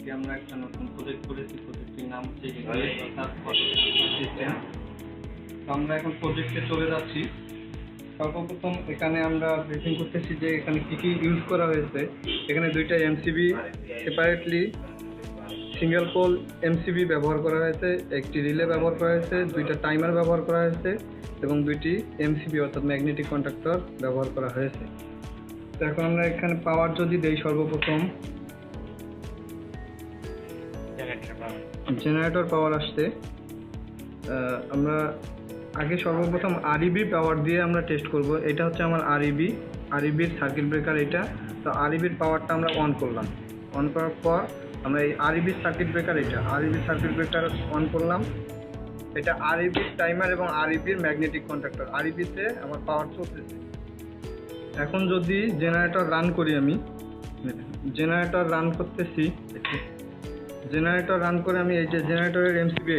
আজকে আমরা একটা নতুন প্রজেক্ট করেছি। প্রজেক্টের নাম হচ্ছে সিস্টেম। তো আমরা এখন প্রজেক্টে চলে যাচ্ছি। সর্বপ্রথম এখানে আমরা ব্রিফিং করতেছি যে এখানে কি কি ইউজ করা হয়েছে। এখানে দুইটা MCB separately single pole MCB ব্যবহার করা হয়েছে, একটি রিলে ব্যবহার করা হয়েছে, দুইটা টাইমার ব্যবহার করা হয়েছে এবং দুইটি এমসিবি অর্থাৎ ম্যাগনেটিক কন্ডাক্টর ব্যবহার করা হয়েছে। তো এখন আমরা এখানে পাওয়ার যদি দেই, সর্বপ্রথম জেনারেটর পাওয়ার আসছে। আমরা আগে সর্বপ্রথম আরইবি পাওয়ার দিয়ে আমরা টেস্ট করব। এটা হচ্ছে আমার আরইবির সার্কিট ব্রেকার এটা। তো আরইবির পাওয়ারটা আমরা অন করলাম। অন করার পর আমরা এই আরইবির সার্কিট ব্রেকার আরইবির সার্কিট ব্রেকার অন করলাম। এটা আরইবির টাইমার এবং আরইবির ম্যাগনেটিক কন্ডাক্টর। আরইবিতে আমার পাওয়ার চলতেছে। এখন যদি জেনারেটর রান করি, আমি জেনারেটর রান করতেছি। জেনারেটর রান করে আমি এই যে জেনারেটরের এমসিবি,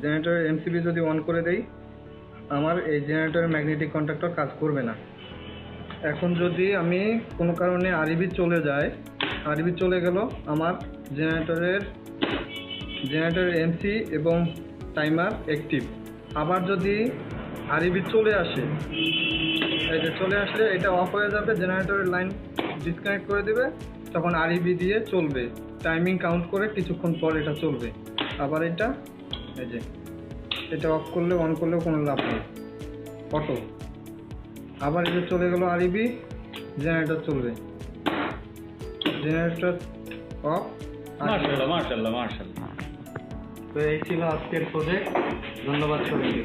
জেনারেটরের এমসিবি যদি অন করে দেই, আমার এই জেনারেটরের ম্যাগনেটিক কন্ডাক্টর কাজ করবে না। এখন যদি আমি কোনো কারণে আরইবি চলে যায়, আরইবি চলে গেল, আমার জেনারেটরের এমসি এবং টাইমার অ্যাক্টিভ। আবার যদি আরইবি চলে আসে, এই যে চলে আসলে এটা অফ হয়ে যাবে, জেনারেটরের লাইন ডিসকানেক্ট করে দেবে, তখন আরইবি দিয়ে চলবে। টাইমিং কাউন্ট করে কিছুক্ষণ পর এটা চলবে। আবার এটা এই যে এটা অফ করলে অন করলেও কোনো লাভ নেই, অটো। আবার এটা চলে গেল আরইবি, জেনারেটর চলবে, জেনারেটর অফ। মাশাআল্লাহ। তো এই ছিল আজকের প্রজেক্ট। ধন্যবাদ সবাইকে।